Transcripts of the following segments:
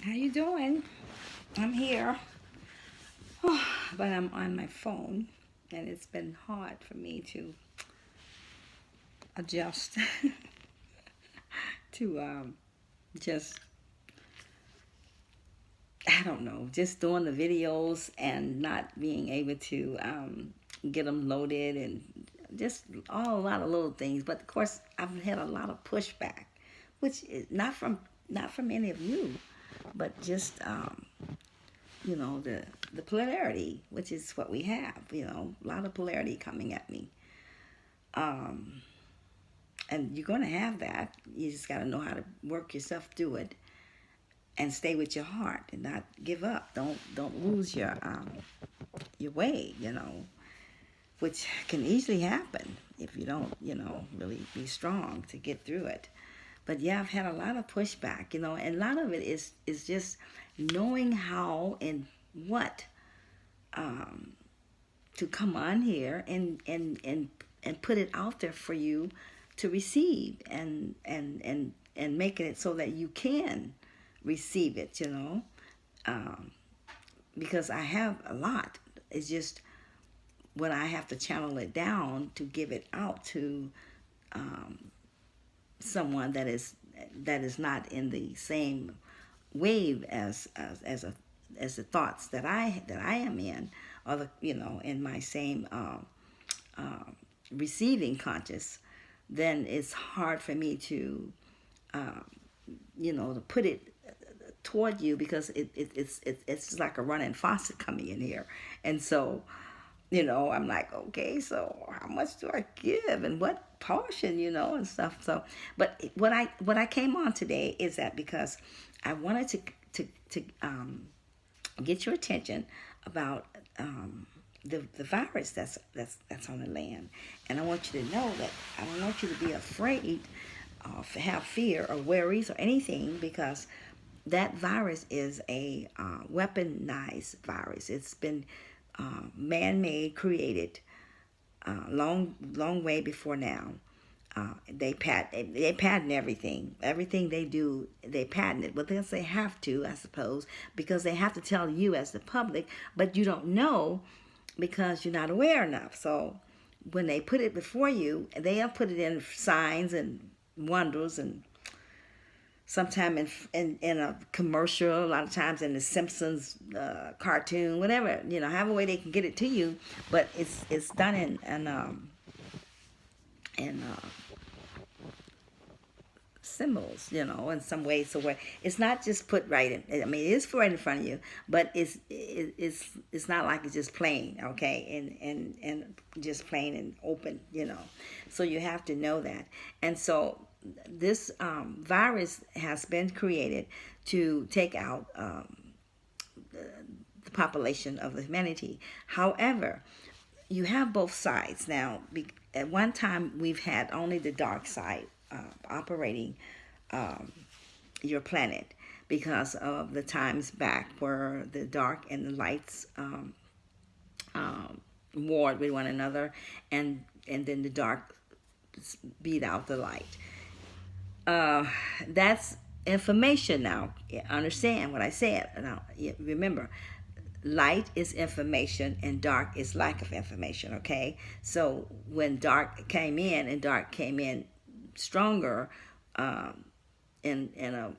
How you doing? I'm here, but I'm on my phone, and it's been hard for me to adjust to just I don't know, just doing the videos and not being able to get them loaded and just a lot of little things. But of course, I've had a lot of pushback, which is not from any of you, but just the polarity, which is what we have. A lot of polarity coming at me, um, and you're going to have that. You just got to know how to work yourself through it and stay with your heart and not give up. Don't lose your way. Which can easily happen if you don't really be strong to get through it. But yeah, I've had a lot of pushback, and a lot of it is just knowing how and what um, to come on here and put it out there for you to receive and making it so that you can receive it, um, because I have a lot. It's just when I have to channel it down to give it out to um, someone that is not in the same wave as the thoughts that I am in, or in my same um, receiving conscious, then it's hard for me to um, to put it toward you, because it's like a running faucet coming in here. And so I'm like, okay, so how much do I give and what portion, and stuff. So, but what I came on today is that because I wanted to get your attention about the virus that's on the land, and I want you to know that I don't want you to be afraid, have fear or worries or anything, because that virus is a weaponized virus. It's been man-made, created long way before now. They patent everything. Everything they do, they patent it. But they have to, I suppose, because they have to tell you as the public, but you don't know because you're not aware enough. So when they put it before you, they'll put it in signs and wonders, and sometime in a commercial, a lot of times in the Simpsons cartoon, whatever, however way they can get it to you. But it's done in symbols, in some way, so where it's not just put right in. I mean, it is right in front of you, but it's not like it's just plain, okay, and just plain and open. So you have to know that. And so this virus has been created to take out the population of the humanity. However, you have both sides now. At one time, we've had only the dark side operating um, your planet, because of the times back where the dark and the lights warred with one another, and then the dark beat out the light. Uh, that's information now. Understand what I said. Now, remember, light is information and dark is lack of information, okay? So when dark came in, and dark came in stronger, um, in a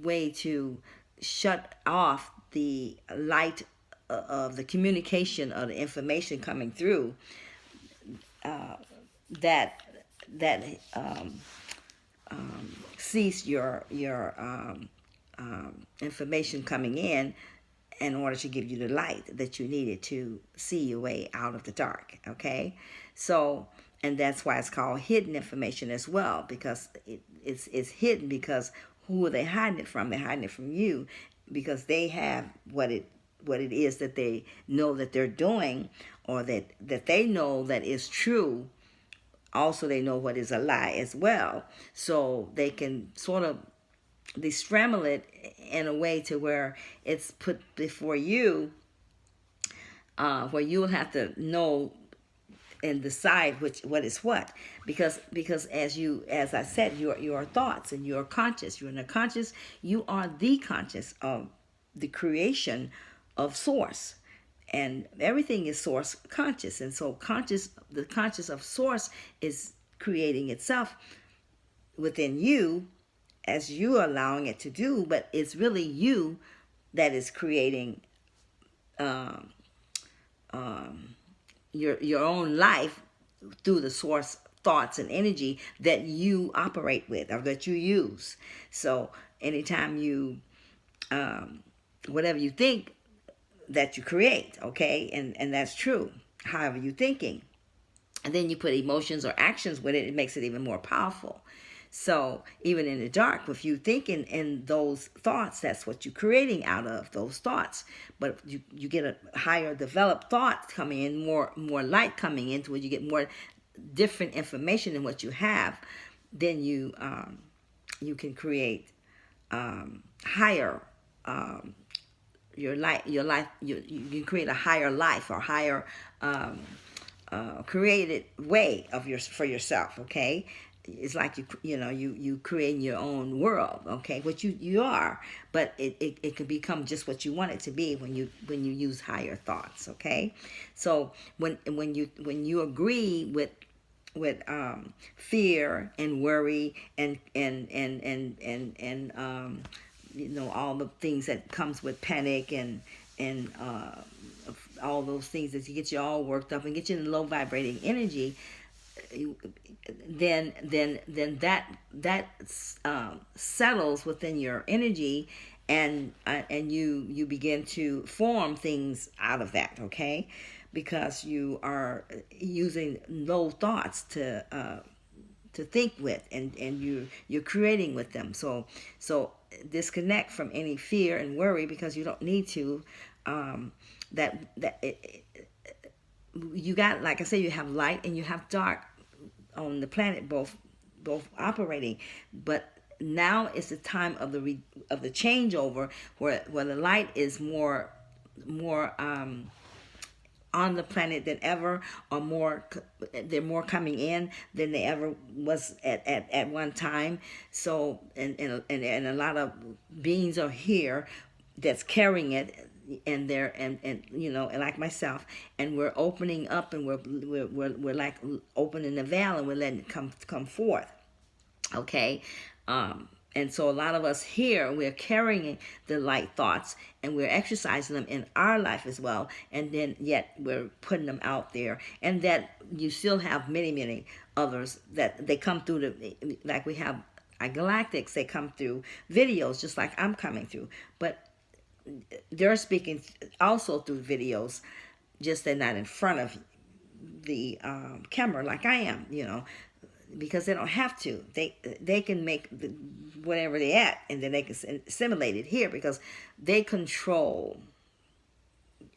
way to shut off the light of the communication of the information coming through, uh, that that cease your information coming in order to give you the light that you needed to see your way out of the dark. Okay, so, and that's why it's called hidden information as well, because it's hidden, because who are they hiding it from? They're hiding it from you, because they have what it is that they know that they're doing, or that they know that is true. Also, they know what is a lie as well, so they can sort of they scramble it in a way to where it's put before you, where you'll have to know and decide what is what, because as I said, your thoughts, and you're conscious, you're in the conscious, you are the conscious of the creation of source, and everything is source conscious. And so the conscious of source is creating itself within you, as you are allowing it to do, but it's really you that is creating um, your own life through the source thoughts and energy that you operate with or that you use. So anytime you whatever you think, that you create, okay, and that's true. However you thinking, and then you put emotions or actions with it, it makes it even more powerful. So even in the dark, with you thinking in those thoughts, that's what you're creating out of those thoughts. But you get a higher developed thought coming in, more light coming into it. You get more different information than what you have. Then you can create higher your life. You can create a higher life or higher created way of for yourself. Okay. It's like you creating your own world, okay, which you are, but it can become just what you want it to be when you use higher thoughts, okay. So when you agree with fear and worry and all the things that comes with panic and all those things that get you all worked up and get you in low vibrating energy, then that settles within your energy, and you begin to form things out of that, okay, because you are using low thoughts to think with, and you're creating with them. So disconnect from any fear and worry, because you don't need to. You got, like I said, you have light and you have dark on the planet, both operating. But now is the time of the changeover, where the light is more on the planet than ever, or they're more coming in than they ever was at one time. So and a lot of beings are here that's carrying it, and they're and like myself, and we're opening up, and we're like opening the veil, and we're letting it come forth, okay. And so a lot of us here, we're carrying the light thoughts, and we're exercising them in our life as well, and then yet we're putting them out there. And that you still have many others that they come through like we have our Galactics, they come through videos just like I'm coming through, but they're speaking also through videos, just they're not in front of the camera like I am, because they don't have to. They can make whatever they at, and then they can assimilate it here, because they control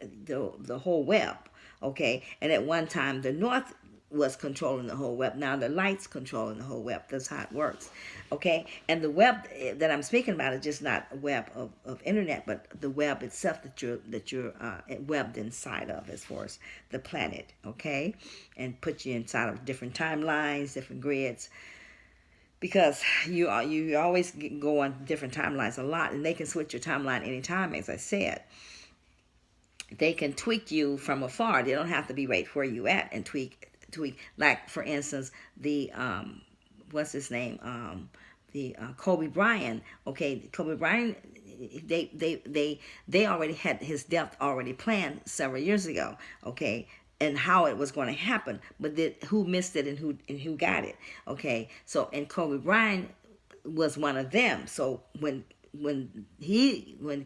the whole web, okay. And at one time the North was controlling the whole web. Now the light's controlling the whole web. That's how it works, okay. And the web that I'm speaking about is just not a web of internet, but the web itself that you're webbed inside of, as far as the planet, okay, and put you inside of different timelines, different grids, because you always go on different timelines a lot, and they can switch your timeline anytime. As I said, they can tweak you from afar. They don't have to be right where you at and tweak. Like for instance, the what's his name, the Kobe Bryant, okay. Kobe Bryant, they already had his death already planned several years ago, okay, and how it was going to happen, but who missed it and who got it, okay. So, and Kobe Bryant was one of them. So when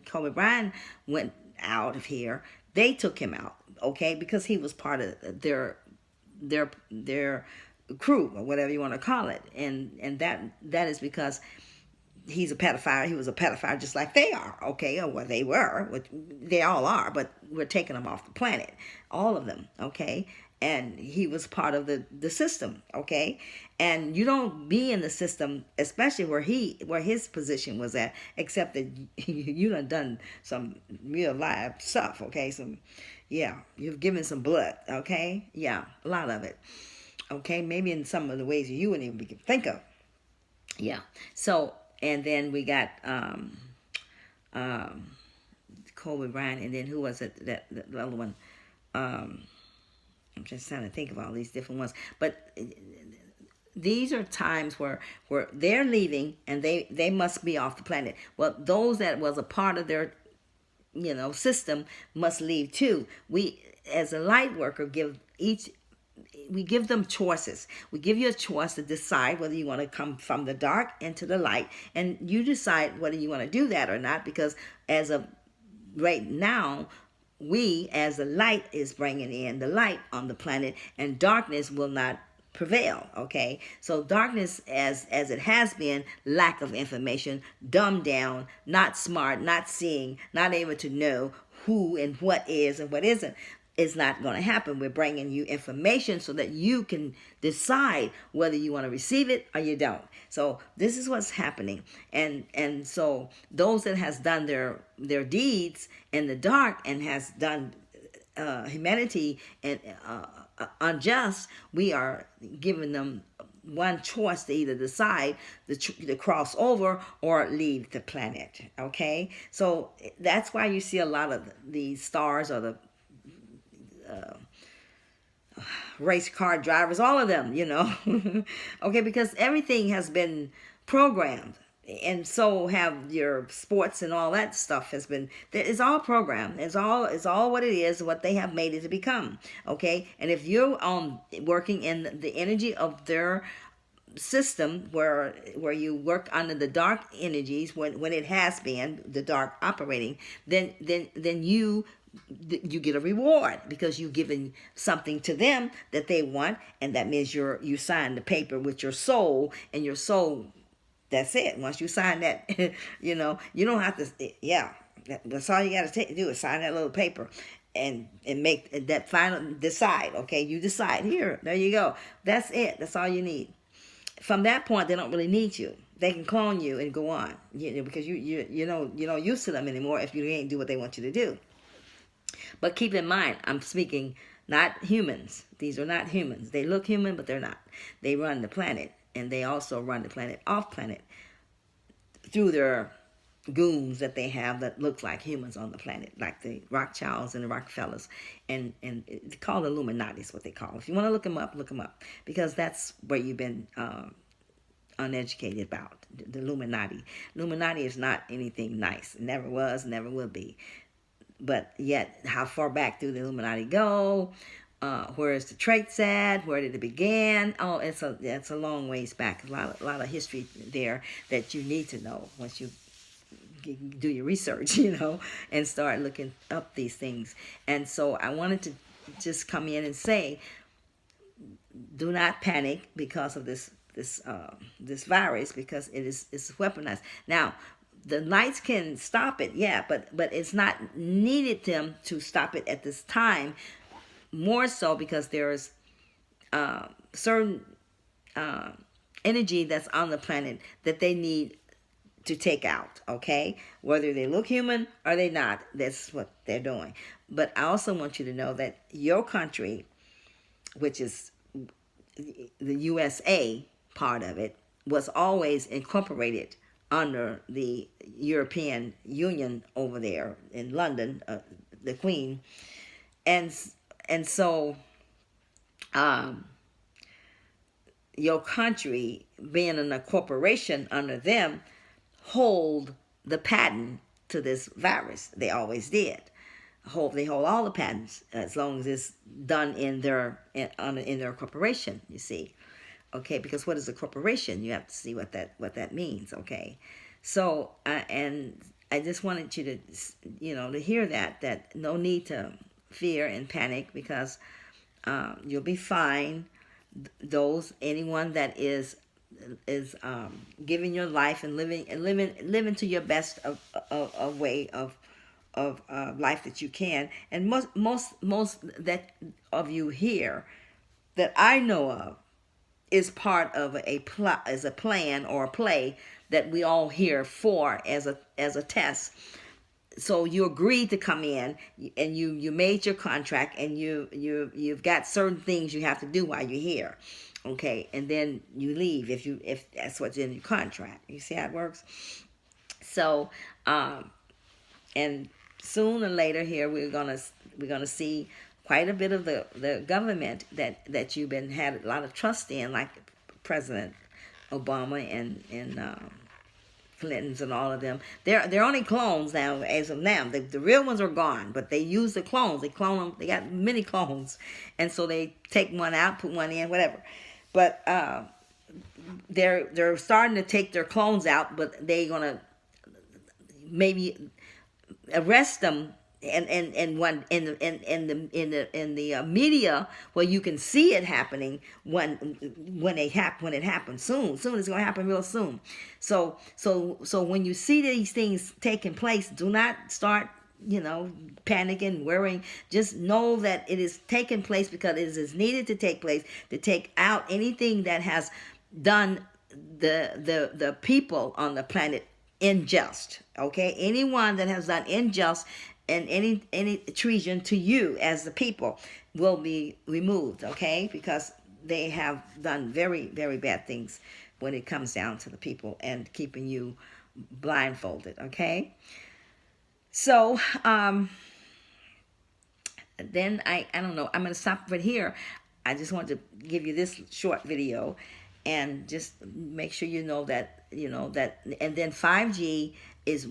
Kobe Bryant went out of here, they took him out, okay, because he was part of their crew, or whatever you want to call it, and that is because he's a pedophile. He was a pedophile just like they are, okay, or they were, which they all are, but we're taking them off the planet, all of them, okay. and he was part of the system, okay? And you don't be in the system, especially where his position was at, except that you done some real live stuff, okay? Yeah, you've given some blood, okay? Yeah, a lot of it, okay? Maybe in some of the ways you wouldn't even think of. Yeah. So, and then we got um, Kobe Bryant, and then who was it? The other one. I'm just trying to think of all these different ones, but these are times where they're leaving and they must be off the planet. Well, those that was a part of their system must leave too. We, as a light worker, we give them choices. We give you a choice to decide whether you want to come from the dark into the light, and you decide whether you want to do that or not, because as of right now, we as the light is bringing in the light on the planet, and darkness will not prevail. Okay, so darkness, as it has been, lack of information, dumbed down, not smart, not seeing, not able to know who and what is and what isn't, is not going to happen. We're bringing you information so that you can decide whether you want to receive it or you don't. So this is what's happening, and so those that has done their deeds in the dark and has done humanity and unjust, we are giving them one choice to either decide to cross over or leave the planet. Okay, so that's why you see a lot of these stars or the race car drivers, all of them, okay, because everything has been programmed, and so have your sports and all that stuff has been. It's all programmed. It's all what it is, what they have made it to become. Okay, and if you're working in the energy of their system, where you work under the dark energies, when it has been the dark operating, then you get a reward, because you've given something to them that they want, and that means you sign the paper with your soul, and your soul, that's it. Once you sign that, you don't have to, that's all you got to do is sign that little paper and make that final decide. Okay, you decide, here, there you go, that's it, that's all you need. From that point, they don't really need you. They can clone you and go on, because you're not used to them anymore if you ain't do what they want you to do. But keep in mind, I'm speaking not humans. These are not humans. They look human, but they're not. They run the planet, and they also run the planet off planet through their goons that they have that look like humans on the planet, like the Rothschilds and the Rockefellers, and it's called Illuminati is what they call. If you want to look them up, because that's where you've been uneducated about the Illuminati. Illuminati is not anything nice. It never was, never will be. But yet, how far back do the Illuminati go? Where is the traits at? Where did it begin? Oh, it's a long ways back. A lot of history there that you need to know once you do your research, and start looking up these things. And so I wanted to just come in and say, do not panic because of this virus, because it's weaponized. Now, the lights can stop it, yeah, but it's not needed them to stop it at this time. More so because there's certain energy that's on the planet that they need to take out, okay? Whether they look human or they not, that's what they're doing. But I also want you to know that your country, which is the USA part of it, was always incorporated under the European Union over there in London, the Queen, and so your country, being in a corporation under them, hold the patent to this virus. They always did. They hold all the patents as long as it's done in their corporation. You see. Okay, because what is a corporation? You have to see what that means. Okay, so and I just wanted you to to hear that no need to fear and panic, because you'll be fine. Anyone that is giving your life and living to your best of way of life that you can. And most that of you here that I know of is part of a plot, as a plan or a play that we all here for as a test. So you agreed to come in, and you made your contract, and you've got certain things you have to do while you're here, okay, and then you leave if that's what's in your contract. You see how it works? So and sooner or later here we're gonna see quite a bit of the government that you've had a lot of trust in, like President Obama and Clintons and all of them. They're only clones now as of now. The real ones are gone, but they use the clones. They clone them. They got many clones, and so they take one out, put one in, whatever. But they're starting to take their clones out, but they're gonna maybe arrest them and one in the media where you can see it happening when it happens soon it's going to happen real soon. So when you see these things taking place, do not start panicking, worrying. Just know that it is taking place because it is needed to take place to take out anything that has done the people on the planet unjust. Okay, anyone that has done unjust and any treason to you as the people will be removed. Okay, because they have done very, very bad things when it comes down to the people and keeping you blindfolded. Okay, so then I don't know, I'm going to stop right here. I just wanted to give you this short video and just make sure you know that, and then 5G is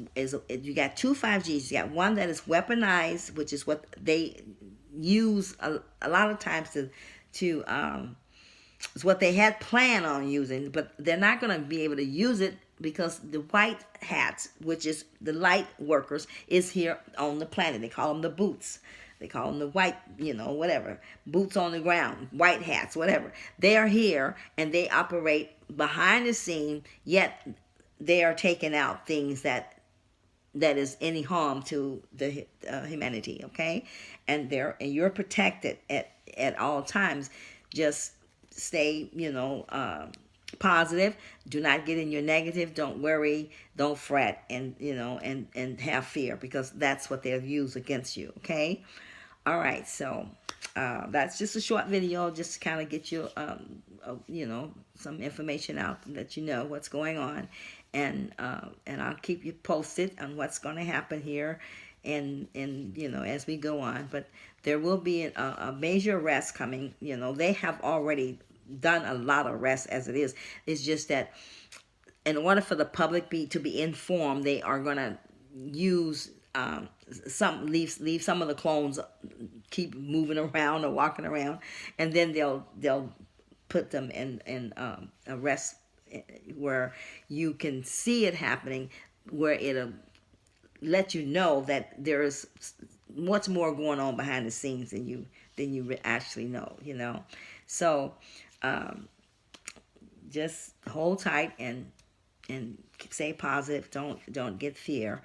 you got two 5Gs. You got one that is weaponized, which is what they use a lot of times to it's what they had planned on using, but they're not going to be able to use it because the white hats, which is the light workers, is here on the planet. They call them the boots. They call them the white, whatever, boots on the ground, white hats, whatever. They are here and they operate behind the scene, yet they are taking out things that is any harm to the humanity, okay? And you're protected at all times. Just stay, positive. Do not get in your negative. Don't worry. Don't fret, and and have fear, because that's what they'll use against you. Okay. All right. So that's just a short video, just to kind of get you, some information out, that you know what's going on, and I'll keep you posted on what's going to happen here, and as we go on. But there will be a major arrest coming. They have already done a lot of arrests as it is. It's just that in order for the public to be informed, they are going to use leave some of the clones, keep moving around or walking around, and then they'll put them in arrest where you can see it happening, where it'll let you know that there is much more going on behind the scenes than you actually know. So just hold tight and stay positive. Don't get fear,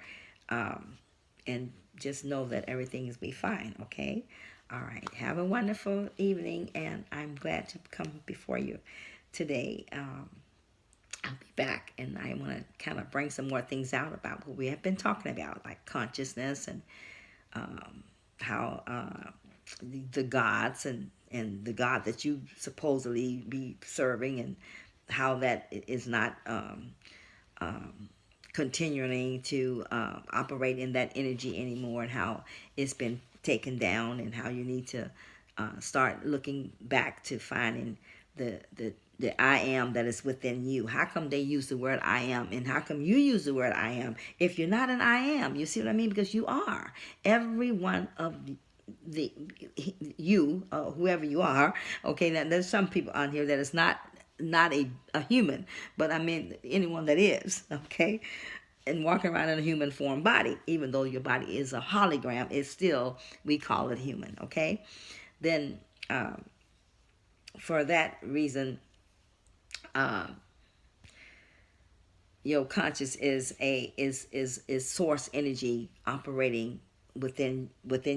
and just know that everything is be fine. Okay. All right. Have a wonderful evening, and I'm glad to come before you today. I'll be back, and I want to kind of bring some more things out about what we have been talking about, like consciousness, and how the gods and the God that you supposedly be serving, and how that is not continuing to operate in that energy anymore, and how it's been taken down, and how you need to start looking back to finding the I am that is within you. How come they use the word I am, and how come you use the word I am if you're not an I am? You see what I mean? Because you are. Every one of you, whoever you are. Okay, now there's some people on here that is not a human, but I mean anyone that is, okay, and walking around in a human form body, even though your body is a hologram, it's still, we call it human. Okay, then for that reason, your conscious is source energy operating within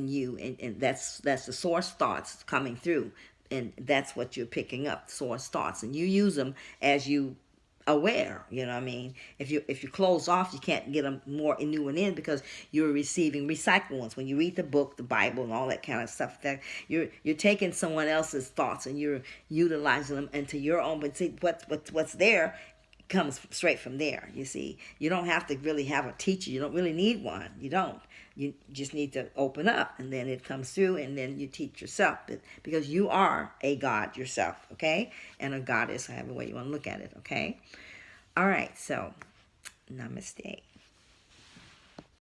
you, and that's the source thoughts coming through, and that's what you're picking up, source thoughts, and you use them as you aware. You know what I mean? If you close off, you can't get them more new and in, because you're receiving recycled ones. When you read the book, the Bible, and all that kind of stuff, that you're taking someone else's thoughts and you're utilizing them into your own. But see, what's there comes straight from there. You see, you don't have to really have a teacher. You don't really need one. You don't. You just need to open up, and then it comes through, and then you teach yourself, because you are a God yourself, okay? And a goddess, however way you want to look at it, okay? All right, so namaste.